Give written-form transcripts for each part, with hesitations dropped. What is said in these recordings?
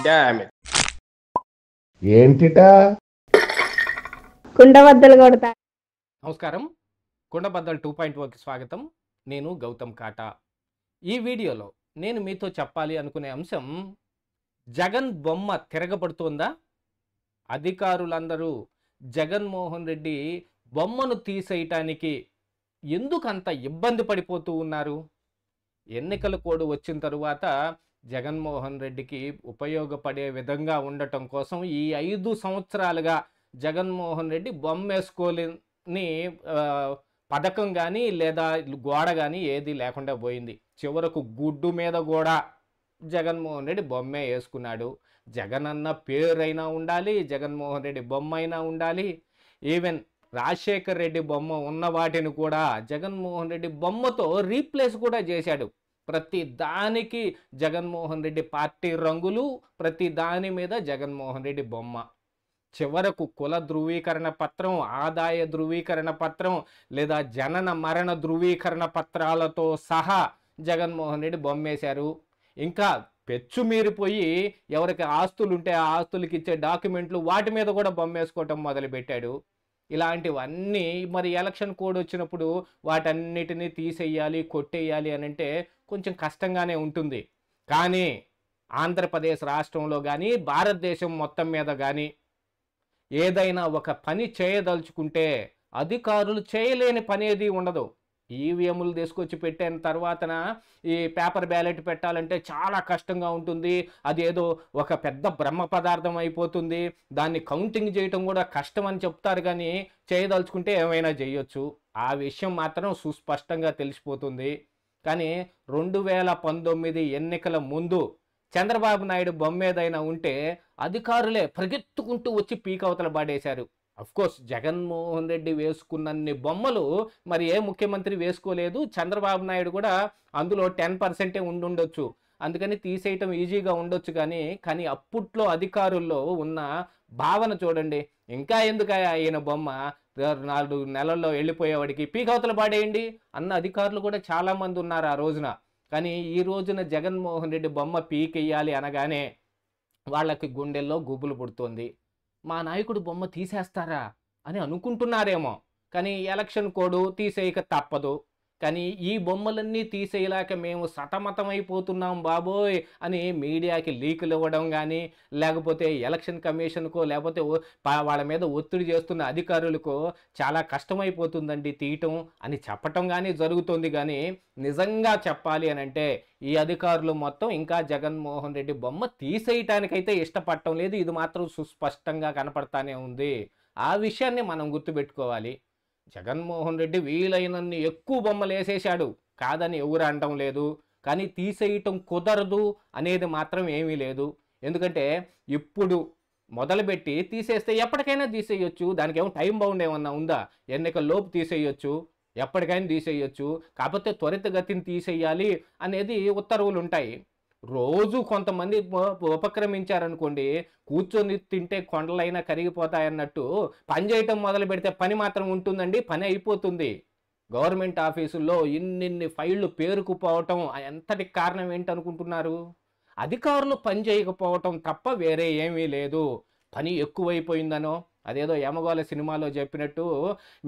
Damn it. ఏంటిటా కుండబద్దలు కొడతా. నమస్కారం, కుండబద్దలు 2.0కి స్వాగతం. నేను గౌతమ్ కాటా. ఈ వీడియోలో నేను మీతో చెప్పాలి అనుకునే అంశం, జగన్ బొమ్మ తిరగబడుతోందా? అధికారులందరూ జగన్మోహన్ రెడ్డి బొమ్మను తీసేయటానికి ఎందుకంత ఇబ్బంది పడిపోతూ ఉన్నారు? ఎన్నికల కోడ్ వచ్చిన తరువాత జగన్మోహన్ రెడ్డికి ఉపయోగపడే విధంగా ఉండటం కోసం ఈ 5 సంవత్సరాలుగా జగన్మోహన్ రెడ్డి బొమ్మేసుకోలేని పథకం కానీ లేదా గోడ కానీ ఏది లేకుండా పోయింది. చివరకు గుడ్డు మీద కూడా జగన్మోహన్ రెడ్డి బొమ్మే వేసుకున్నాడు. జగన్ అన్న పేరైనా ఉండాలి, జగన్మోహన్ రెడ్డి బొమ్మ అయినా ఉండాలి. ఈవెన్ రాజశేఖర్ రెడ్డి బొమ్మ ఉన్న వాటిని కూడా జగన్మోహన్ రెడ్డి బొమ్మతో రీప్లేస్ కూడా చేశాడు. ప్రతి దానికి జగన్మోహన్ రెడ్డి పార్టీ రంగులు, ప్రతి దాని మీద జగన్మోహన్ రెడ్డి బొమ్మ. చివరకు కుల ధృవీకరణ పత్రం, ఆదాయ ధృవీకరణ పత్రం లేదా జనన మరణ ధృవీకరణ పత్రాలతో సహా జగన్మోహన్ రెడ్డి బొమ్మేశారు. ఇంకా పెచ్చు మీరిపోయి ఎవరికి ఆస్తులు ఉంటే ఆ ఆస్తులకి ఇచ్చే డాక్యుమెంట్లు వాటి మీద కూడా బొమ్మేసుకోవటం మొదలుపెట్టాడు. ఇలాంటివన్నీ మరి ఎలక్షన్ కోడ్ వచ్చినప్పుడు వాటన్నిటినీ తీసేయాలి, కొట్టేయాలి అని అంటే కొంచెం కష్టంగానే ఉంటుంది. కానీ ఆంధ్రప్రదేశ్ రాష్ట్రంలో కానీ భారతదేశం మొత్తం మీద కానీ ఏదైనా ఒక పని చేయదలుచుకుంటే అధికారులు చేయలేని పని ఏది ఉండదు. ఈవీఎంలు తీసుకొచ్చి పెట్టిన తర్వాతన ఈ పేపర్ బ్యాలెట్ పెట్టాలంటే చాలా కష్టంగా ఉంటుంది. అది ఏదో ఒక పెద్ద బ్రహ్మ పదార్థం అయిపోతుంది. దాన్ని కౌంటింగ్ చేయటం కూడా కష్టం అని చెప్తారు, కానీ చేయదలుచుకుంటే ఏమైనా చేయొచ్చు. ఆ విషయం మాత్రం సుస్పష్టంగా తెలిసిపోతుంది. కానీ 2019 ఎన్నికల ముందు చంద్రబాబు నాయుడు బొమ్మ ఏదైనా ఉంటే అధికారులే పరిగెత్తుకుంటూ వచ్చి పీకవతల పాడేశారు. అఫ్కోర్స్ జగన్మోహన్ రెడ్డి వేసుకున్నన్ని బొమ్మలు మరి ఏ ముఖ్యమంత్రి వేసుకోలేదు. చంద్రబాబు నాయుడు కూడా అందులో 10% ఉండుండొచ్చు, అందుకని తీసేయటం ఈజీగా ఉండొచ్చు. కానీ అప్పట్లో అధికారుల్లో ఉన్న భావన చూడండి. ఇంకా ఎందుకయ్యా ఈయన బొమ్మ, 4 నెలల్లో వెళ్ళిపోయేవాడికి పీకవతల పాడేయండి అన్న అధికారులు కూడా చాలామంది ఉన్నారు ఆ రోజున. కానీ ఈ రోజున జగన్మోహన్ రెడ్డి బొమ్మ పీకెయ్యాలి అనగానే వాళ్ళకి గుండెల్లో గుబులు పుడుతోంది. మా నాయకుడు బొమ్మ తీసేస్తారా అని అనుకుంటున్నారేమో, కానీ ఎలక్షన్ కోడ్ తీసేయక తప్పదు. కానీ ఈ బొమ్మలన్నీ తీసేయలేక మేము సతమతమైపోతున్నాం బాబోయ్ అని మీడియాకి లీకులు ఇవ్వడం కానీ, లేకపోతే ఎలక్షన్ కమిషన్కో లేకపోతే వాళ్ళ మీద ఒత్తిడి చేస్తున్న అధికారులకు చాలా కష్టమైపోతుందండి తీయటం అని చెప్పటం కానీ జరుగుతుంది. కానీ నిజంగా చెప్పాలి అని అంటే ఈ అధికారులు మొత్తం ఇంకా జగన్మోహన్ రెడ్డి బొమ్మ తీసేయటానికైతే ఇష్టపడటం లేదు. ఇది మాత్రం సుస్పష్టంగా కనపడతానే ఉంది. ఆ విషయాన్ని మనం గుర్తుపెట్టుకోవాలి. జగన్మోహన్ రెడ్డి వీలైనన్ని ఎక్కువ బొమ్మలు వేసేశాడు, కాదని ఎవరు అనడం లేదు. కానీ తీసేయటం కుదరదు అనేది మాత్రం ఏమీ లేదు. ఎందుకంటే ఇప్పుడు మొదలుపెట్టి తీసేస్తే ఎప్పటికైనా తీసేయొచ్చు. దానికి ఏమో టైం బౌండ్ ఏమన్నా ఉందా? ఎన్నికల్లోపు తీసేయొచ్చు, ఎప్పటికైనా తీసేయొచ్చు. కాకపోతే త్వరితగతిని తీసేయాలి అనేది ఉత్తర్వులు ఉంటాయి. రోజు కొంతమంది ఉపక్రమించారనుకోండి, కూర్చొని తింటే కొండలైనా కరిగిపోతాయన్నట్టు పని చేయటం మొదలు పెడితే పని మాత్రం ఉంటుందండి, పని అయిపోతుంది. గవర్నమెంట్ ఆఫీసుల్లో ఇన్నిన్ని ఫైళ్ళు పేరుకుపోవటం ఎంతటి కారణం ఏంటనుకుంటున్నారు? అధికారులు పని చేయకపోవటం తప్ప వేరే ఏమీ లేదు. పని ఎక్కువైపోయిందనో, అదేదో యమగోళ సినిమాలో చెప్పినట్టు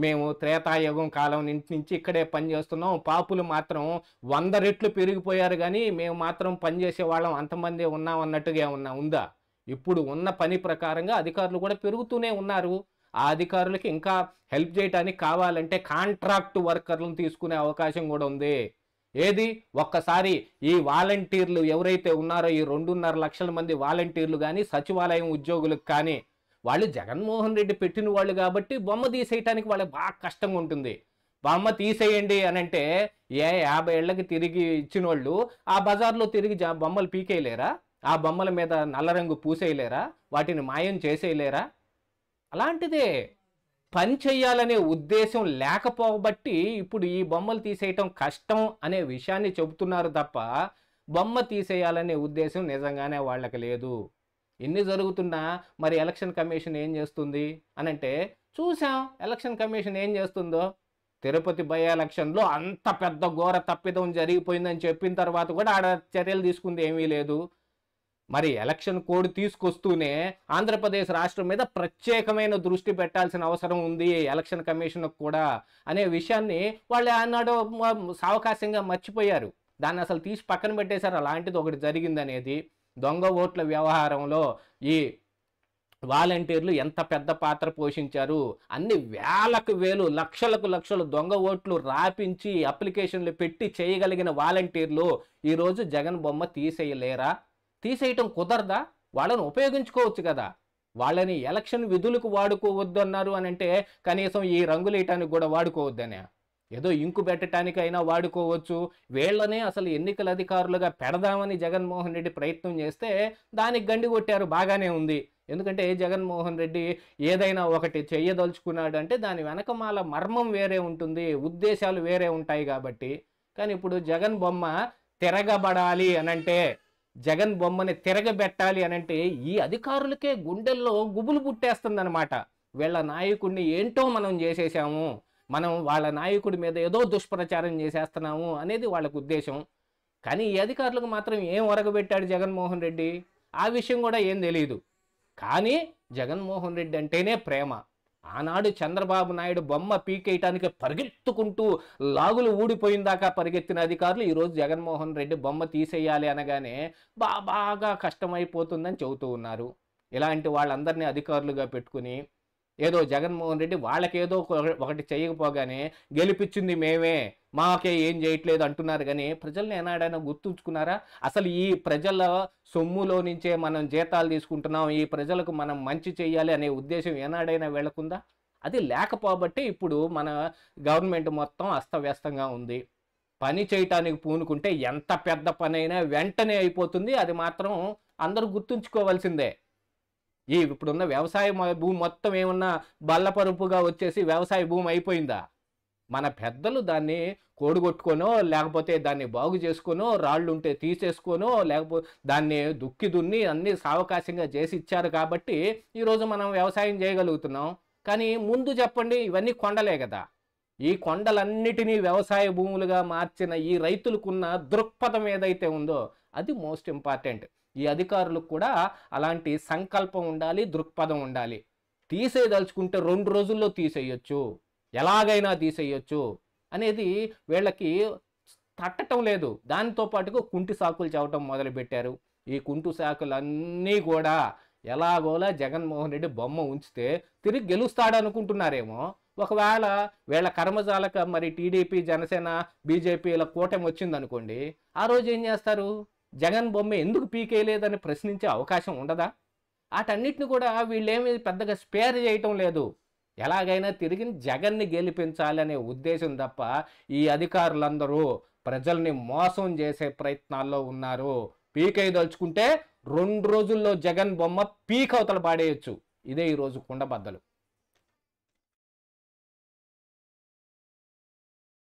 మేము త్రేతాయుగం కాలం నుంచి ఇక్కడే పని చేస్తున్నాం, పాపులు మాత్రం 100 రెట్లు పెరిగిపోయారు, కానీ మేము మాత్రం పనిచేసే వాళ్ళం అంతమంది ఉన్నాం అన్నట్టుగా ఏమన్నా ఉందా? ఇప్పుడు ఉన్న పని ప్రకారంగా అధికారులు కూడా పెరుగుతూనే ఉన్నారు. ఆ అధికారులకి ఇంకా హెల్ప్ చేయడానికి కావాలంటే కాంట్రాక్ట్ వర్కర్లను తీసుకునే అవకాశం కూడా ఉంది. ఏది ఒక్కసారి ఈ వాలంటీర్లు ఎవరైతే ఉన్నారో, ఈ 2.5 లక్షల మంది వాలంటీర్లు కానీ సచివాలయం ఉద్యోగులకు కానీ, వాళ్ళు జగన్మోహన్ రెడ్డి పెట్టిన వాళ్ళు కాబట్టి బొమ్మ తీసేయటానికి వాళ్ళకి బాగా కష్టంగా ఉంటుంది. బొమ్మ తీసేయండి అని అంటే 50 ఏళ్ళకి తిరిగి ఇచ్చిన వాళ్ళు ఆ బజార్లో తిరిగి బొమ్మలు పీకేయలేరా? ఆ బొమ్మల మీద నల్ల రంగు పూసేయలేరా? వాటిని మాయం చేసేయలేరా? అలాంటిదే పని చెయ్యాలనే ఉద్దేశం లేకపోబట్టి ఇప్పుడు ఈ బొమ్మలు తీసేయటం కష్టం అనే విషయాన్ని చెబుతున్నారు తప్ప బొమ్మ తీసేయాలనే ఉద్దేశం నిజంగానే వాళ్ళకి లేదు. ఇన్ని జరుగుతున్నా మరి ఎలక్షన్ కమిషన్ ఏం చేస్తుంది అని అంటే చూసాం. ఎలక్షన్ కమిషన్ ఏం చేస్తుందో, తిరుపతి బై ఎలక్షన్లో అంత పెద్ద ఘోర తప్పిదం జరిగిపోయిందని చెప్పిన తర్వాత కూడా ఆడ చర్యలు తీసుకుంది ఏమీ లేదు. మరి ఎలక్షన్ కోడ్ తీసుకొస్తూనే ఆంధ్రప్రదేశ్ రాష్ట్రం మీద ప్రత్యేకమైన దృష్టి పెట్టాల్సిన అవసరం ఉంది ఎలక్షన్ కమిషన్కు కూడా అనే విషయాన్ని వాళ్ళు ఆనాడు సావకాశంగా మర్చిపోయారు. దాన్ని అసలు తీసి పక్కన పెట్టేశారు. అలాంటిది ఒకటి జరిగిందనేది. దొంగ ఓట్ల వ్యవహారంలో ఈ వాలంటీర్లు ఎంత పెద్ద పాత్ర పోషించారు. అన్ని వేలకు వేలు, లక్షలకు లక్షలు దొంగ ఓట్లు రాపించి అప్లికేషన్లు పెట్టి చేయగలిగిన వాలంటీర్లు ఈరోజు జగన్ బొమ్మ తీసేయలేరా? తీసేయటం కుదరదా? వాళ్ళని ఉపయోగించుకోవచ్చు కదా. వాళ్ళని ఎలక్షన్ విధులకు వాడుకోవద్దు అన్నారు అని అంటే కనీసం ఈ రంగులు వేయటానికి కూడా వాడుకోవద్దనే. ఏదో ఇంకు పెట్టడానికైనా వాడుకోవచ్చు. వీళ్ళనే అసలు ఎన్నికల అధికారులుగా పెడదామని జగన్మోహన్ రెడ్డి ప్రయత్నం చేస్తే దానికి గండి కొట్టారు. బాగానే ఉంది. ఎందుకంటే జగన్మోహన్ రెడ్డి ఏదైనా ఒకటి చెయ్యదలుచుకున్నాడు అంటే దాని వెనకమాల మర్మం వేరే ఉంటుంది, ఉద్దేశాలు వేరే ఉంటాయి కాబట్టి. కానీ ఇప్పుడు జగన్ బొమ్మ తిరగబడాలి అనంటే, జగన్ బొమ్మని తిరగబెట్టాలి అనంటే ఈ అధికారులకే గుండెల్లో గుబులు పుట్టేస్తుందన్నమాట. వీళ్ళ నాయకుడిని ఏంటో మనం చేసేసాము, మనం వాళ్ళ నాయకుడి మీద ఏదో దుష్ప్రచారం చేసేస్తున్నాము అనేది వాళ్ళకు ఉద్దేశం. కానీ ఈ అధికారులకు మాత్రం ఏం ఒరగబెట్టాడు జగన్మోహన్ రెడ్డి? ఆ విషయం కూడా ఏం తెలియదు. కానీ జగన్మోహన్ రెడ్డి అంటేనే ప్రేమ. ఆనాడు చంద్రబాబు నాయుడు బొమ్మ పీకేయటానికి పరిగెత్తుకుంటూ లాగులు ఊడిపోయిందాకా పరిగెత్తిన అధికారులు ఈరోజు జగన్మోహన్ రెడ్డి బొమ్మ తీసేయాలి అనగానే బాగా కష్టమైపోతుందని చెబుతూ ఉన్నారు. ఇలాంటి వాళ్ళందరినీ అధికారులుగా పెట్టుకుని ఏదో జగన్మోహన్ రెడ్డి వాళ్ళకేదో ఒకటి చేయకపోగానే గెలిపించింది మేమే, మాకే ఏం చేయట్లేదు అంటున్నారు. కానీ ప్రజల్ని ఏనాడైనా గుర్తుంచుకున్నారా? అసలు ఈ ప్రజల సొమ్ములో నుంచే మనం జీతాలు తీసుకుంటున్నాం, ఈ ప్రజలకు మనం మంచి చేయాలి అనే ఉద్దేశం ఏనాడైనా వెళ్ళకుందా? అది లేకపోబట్టే ఇప్పుడు మన గవర్నమెంట్ మొత్తం అస్తవ్యస్తంగా ఉంది. పని చేయటానికి పూనుకుంటే ఎంత పెద్ద పనైనా వెంటనే అయిపోతుంది. అది మాత్రం అందరూ గుర్తుంచుకోవాల్సిందే. ఇప్పుడున్న వ్యవసాయ భూమి మొత్తం ఏమన్నా బల్లపరుపుగా వచ్చేసి వ్యవసాయ భూమి అయిపోయిందా? మన పెద్దలు దాన్ని కోడుగొట్టుకోనో లేకపోతే దాన్ని బాగు చేసుకోనో, రాళ్ళు ఉంటే తీసేసుకోనో, లేకపోతే దాన్ని దుక్కి దున్ని అన్ని సావకాశంగా చేసి ఇచ్చారు కాబట్టి ఈరోజు మనం వ్యవసాయం చేయగలుగుతున్నాం. కానీ ముందు చెప్పండి, ఇవన్నీ కొండలే కదా. ఈ కొండలన్నిటినీ వ్యవసాయ భూములుగా మార్చిన ఈ రైతులకున్న దృక్పథం ఏదైతే ఉందో అది మోస్ట్ ఇంపార్టెంట్. ఈ అధికారులకు కూడా అలాంటి సంకల్పం ఉండాలి, దృక్పథం ఉండాలి. తీసేయదలుచుకుంటే 2 రోజుల్లో తీసేయొచ్చు, ఎలాగైనా తీసేయొచ్చు అనేది వీళ్ళకి తట్టడం లేదు. దానితో పాటుగా కుంటి సాకులు చెప్పడం మొదలుపెట్టారు. ఈ కుంటు సాకులన్నీ కూడా ఎలాగోలా జగన్మోహన్ రెడ్డి బొమ్మ ఉంచితే తిరిగి గెలుస్తాడనుకుంటున్నారేమో. ఒకవేళ వీళ్ళ కర్మజాలక మరి టీడీపీ, జనసేన, బీజేపీల కూటమి వచ్చిందనుకోండి, ఆ రోజు ఏం చేస్తారు? జగన్ బొమ్మ ఎందుకు పీకేయలేదని ప్రశ్నించే అవకాశం ఉండదా? వాటన్నిటిని కూడా వీళ్ళేమీ పెద్దగా స్పేర్ చేయటం లేదు. ఎలాగైనా తిరిగి జగన్ని గెలిపించాలనే ఉద్దేశం తప్ప ఈ అధికారులందరూ ప్రజల్ని మోసం చేసే ప్రయత్నాల్లో ఉన్నారు. పీకేయదలుచుకుంటే 2 రోజుల్లో జగన్ బొమ్మ పీక్ అవతల పాడేయచ్చు. ఇదే ఈరోజు కుండబద్దలు.